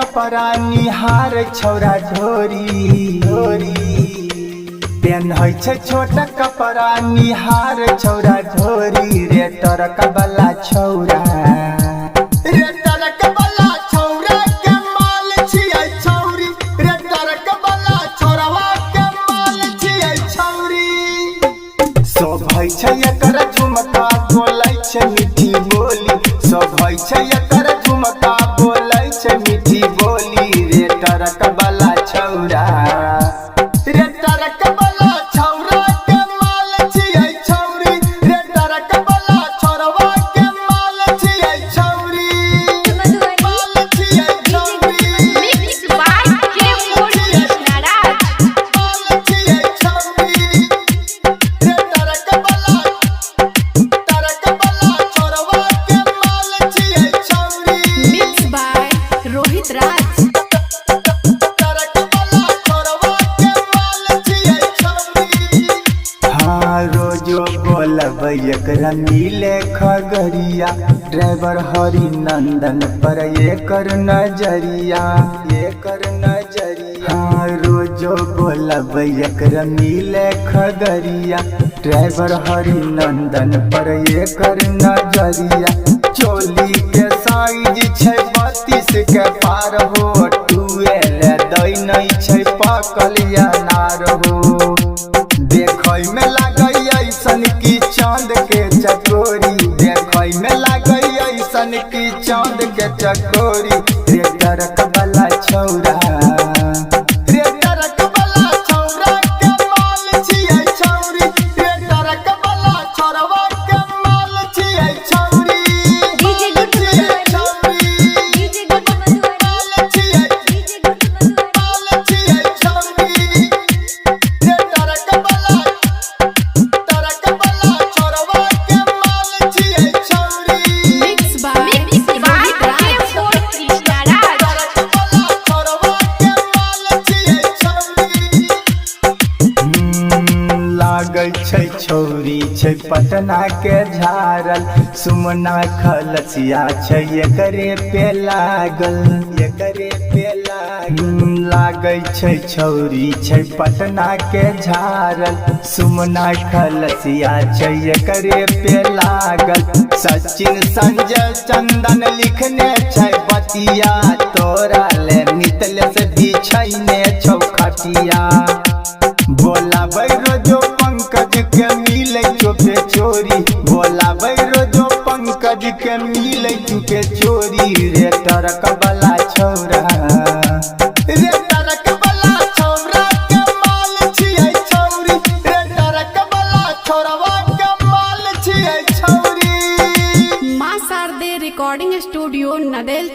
कपड़ा निहार छौरा ढोरी पेन है छोटा कपड़ा निहार छौरा ढोरी रे टरक वाला छौरा रे टरक वाला छौरा के माल छियै छौरी रे टरक वाला छौरावा के माल छियै छौरी सब है छै एकर झुमका बोलै छै मीठी बोली सब है छै एकर झुमका बोलै छै मीठी बोली रे टरक वाला छौरा रे टरक वाला छौरा के माल छियै छौरी रे टरक वाला छौरावा के माल छियै छौरी माल छियै छौरी Mixed by J4 Krishnaraj. माल छियै छौरी रे टरक वाला छौरावा के माल छियै छौरी Mixed by Rohit Raj. रोजो बोलब एकरा मिले खगड़िया ड्राइवर हरि नंदन पर एकर नजरिया रोजो बोलब एकरा मिले खगड़िया ड्राइवर हरि नंदन पर एकर नजरिया चोली के साइज छै 32 के पार हो 12 दै नै छै पकल अनार हो देखै में लागै ऐसन की चांद के चकोरी देखै में लागै ऐसन की चांद के चकोरी रे टरक वाला छौरा रे टरक वाला छौरा के माल छियै छौरी रे टरक वाला छौरावा के माल छियै छौरी DJ Good Madhuri. DJ Good Madhuri. माल छियै DJ Good Madhuri. माल छियै छौरी रे टरक वाला छौरावा के माल छियै छौरी Mixed by Rohit Raj. J4 Krishnaraj. लागै छै छौरी छै पटना के झारल सुमना खलसिया छै एकरे पे लागल लागै छै छौरी छै पटना के झारल सुमना खलसिया छै एकरे पे लागल सचिन संजय चंदन लिखने छै बतिया तोरा ले मितले भी छै ने छौ खटिया बोला रोजो पंकज के मिले चोपे चोरी बोला रोजो पंकज के मिले चुके चोरी रे टरक वाला छौरा रे टरक वाला छौरा के माल छियै छौरी रे टरक वाला छौरावा के माल छियै छौरी Ma Sarde Recording Studio, Nadel.